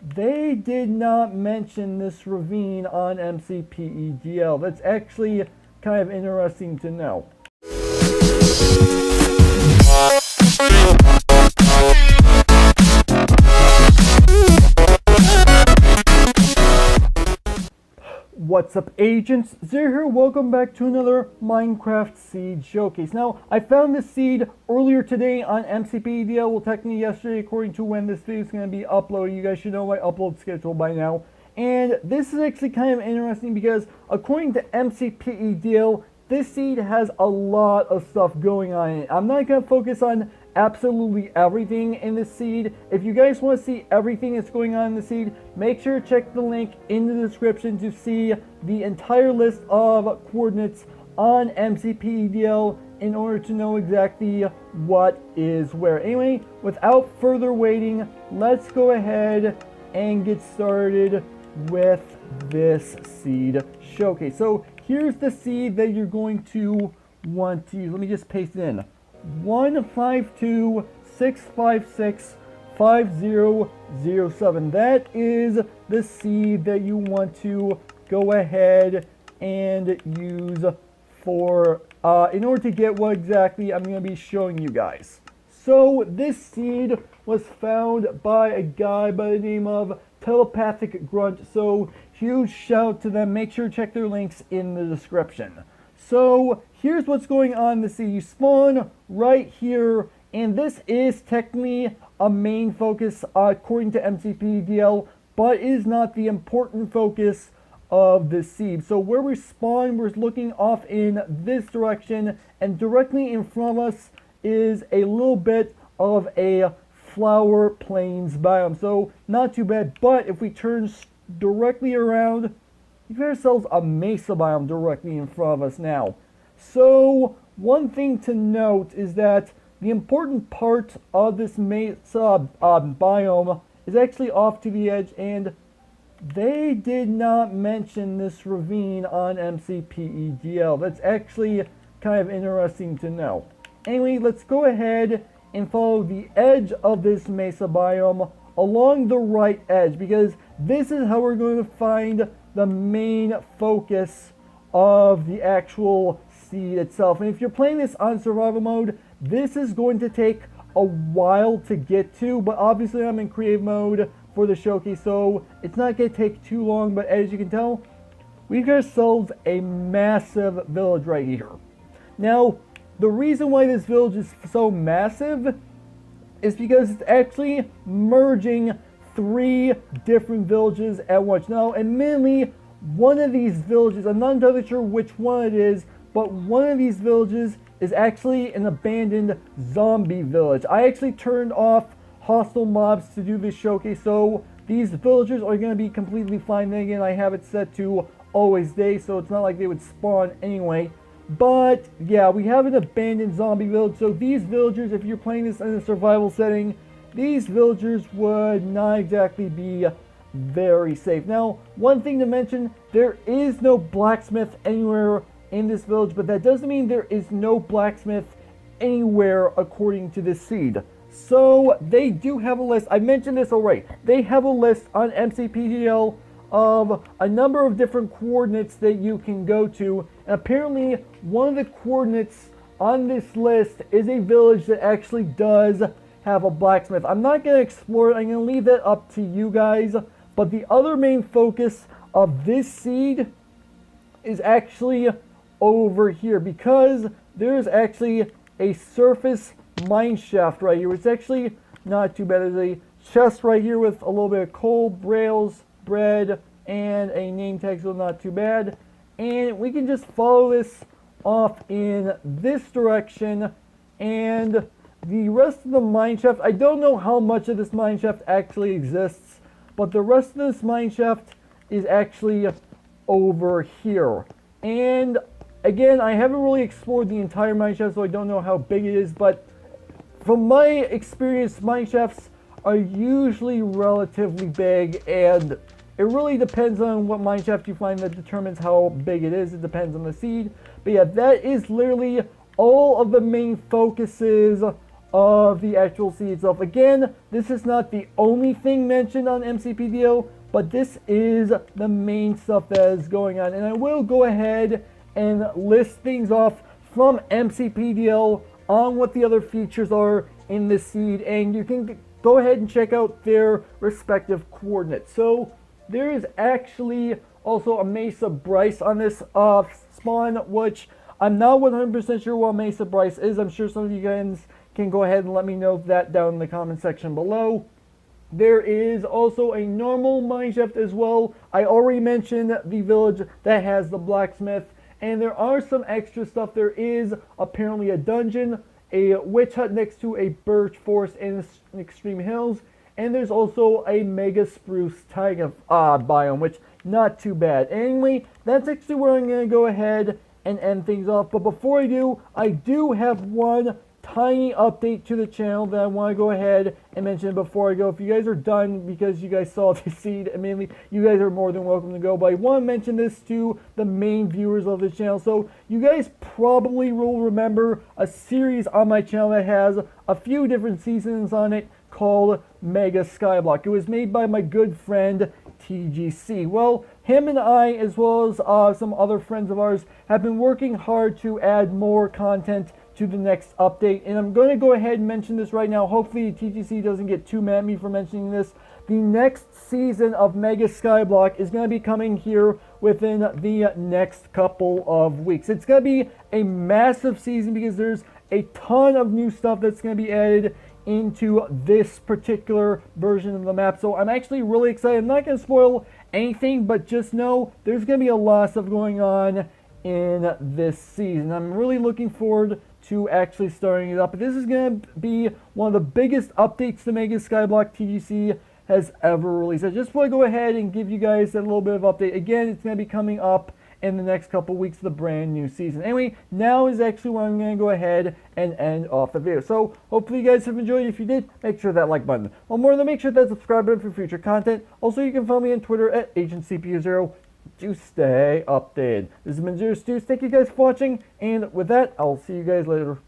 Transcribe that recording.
they did not mention this ravine on MCPEDL. That's actually kind of interesting to know. What's up, agents? Zero here. Welcome back to another Minecraft seed showcase. Now, I found this seed earlier today on MCPEDL. Well, technically yesterday, according to when this video is going to be uploaded. You guys should know my upload schedule by now. And this is actually kind of interesting because according to MCPEDL, this seed has a lot of stuff going on in it. I'm not going to focus on absolutely everything in the seed. If you guys want to see everything that's going on in the seed, make sure to check the link in the description to see the entire list of coordinates on MCPEDL in order to know exactly what is where. Anyway, without further waiting, let's go ahead and get started with this seed showcase. So here's the seed that you're going to want to use. Let me just paste it in. 152-656-5007. That is the seed that you want to go ahead and use for in order to get what exactly I'm going to be showing you guys. So this seed was found by a guy by the name of Telepathic Grunt. So huge shout out to them. Make sure to check their links in the description. So here's what's going on in the seed. You spawn right here, and this is technically a main focus according to MCPEDL, but it is not the important focus of the seed. So where we spawn, we're looking off in this direction, and directly in front of us is a little bit of a flower plains biome. So not too bad, but if we turn directly around, we got ourselves a mesa biome directly in front of us now. So one thing to note is that the important part of this mesa biome is actually off to the edge, and they did not mention this ravine on MCPEDL. That's actually kind of interesting to know. Anyway, let's go ahead and follow the edge of this mesa biome along the right edge, because this is how we're going to find the main focus of the actual seed itself. And if you're playing this on survival mode, this is going to take a while to get to, but obviously I'm in creative mode for the showcase, so it's not going to take too long. But as you can tell, we've got ourselves a massive village right here. Now, the reason why this village is so massive is because it's actually merging 3 different villages at once. Now, admittedly, one of these villages, I'm not entirely sure which one it is, but one of these villages is actually an abandoned zombie village. I actually turned off hostile mobs to do this showcase, so these villagers are going to be completely fine. Then again, I have it set to always day, so it's not like they would spawn anyway. But yeah, we have an abandoned zombie village, so these villagers, if you're playing this in a survival setting, these villagers would not exactly be very safe. Now, one thing to mention, there is no blacksmith anywhere in this village, but that doesn't mean there is no blacksmith anywhere according to this seed. So they do have a list. I mentioned this already. They have a list on MCPEDL of a number of different coordinates that you can go to. And apparently, one of the coordinates on this list is a village that actually does have a blacksmith. I'm not going to explore it. I'm going to leave that up to you guys. But the other main focus of this seed is actually over here, because there's actually a surface mineshaft right here. It's actually not too bad. There's a chest right here with a little bit of coal, rails, bread, and a name tag, so not too bad. And we can just follow this off in this direction, and the rest of the mineshaft, I don't know how much of this mineshaft actually exists, but the rest of this mineshaft is actually over here. And again, I haven't really explored the entire mineshaft, so I don't know how big it is, but from my experience, mineshafts are usually relatively big, and it really depends on what mineshaft you find that determines how big it is. It depends on the seed. But yeah, that is literally all of the main focuses of the actual seed itself. Again, this is not the only thing mentioned on MCPEDL, but this is the main stuff that is going on. And I will go ahead and list things off from MCPEDL on what the other features are in the seed, and you can go ahead and check out their respective coordinates. So there is actually also a Mesa Bryce on this spawn, which I'm not 100% sure what Mesa Bryce is. I'm sure some of you guys can go ahead and let me know that down in the comment section below. There is also a normal mineshaft as well. I already mentioned the village that has the blacksmith, and there are some extra stuff. There is apparently a dungeon, a witch hut next to a birch forest in extreme hills, and there's also a mega spruce taiga biome, which not too bad. Anyway, that's actually where I'm going to go ahead and end things off. But before I do have one tiny update to the channel that I want to go ahead and mention before I go. If you guys are done because you guys saw the seed, mainly, you guys are more than welcome to go. But I want to mention this to the main viewers of the channel. So you guys probably will remember a series on my channel that has a few different seasons on it called Mega Skyblock. It was made by my good friend TGC. Well, him and I, as well as some other friends of ours, have been working hard to add more content to the next update, and I'm going to go ahead and mention this right now. Hopefully TGC doesn't get too mad at me for mentioning this. The next season of Mega Skyblock is going to be coming here within the next couple of weeks. It's going to be a massive season because there's a ton of new stuff that's going to be added into this particular version of the map. So I'm actually really excited. I'm not going to spoil anything, but just know there's going to be a lot of stuff going on in this season. I'm really looking forward to actually starting it up. This is going to be one of the biggest updates to Mega Skyblock TGC has ever released. I just want to go ahead and give you guys a little bit of update. Again, it's going to be coming up in the next couple weeks of the brand new season. Anyway, now is actually when I'm going to go ahead and end off the video. So hopefully you guys have enjoyed. If you did, make sure that like button. One more than make sure that subscribe button for future content. Also, you can follow me on Twitter at AgentCPU0 to stay updated. This has been Zero Stews. Thank you guys for watching, and with that, I'll see you guys later.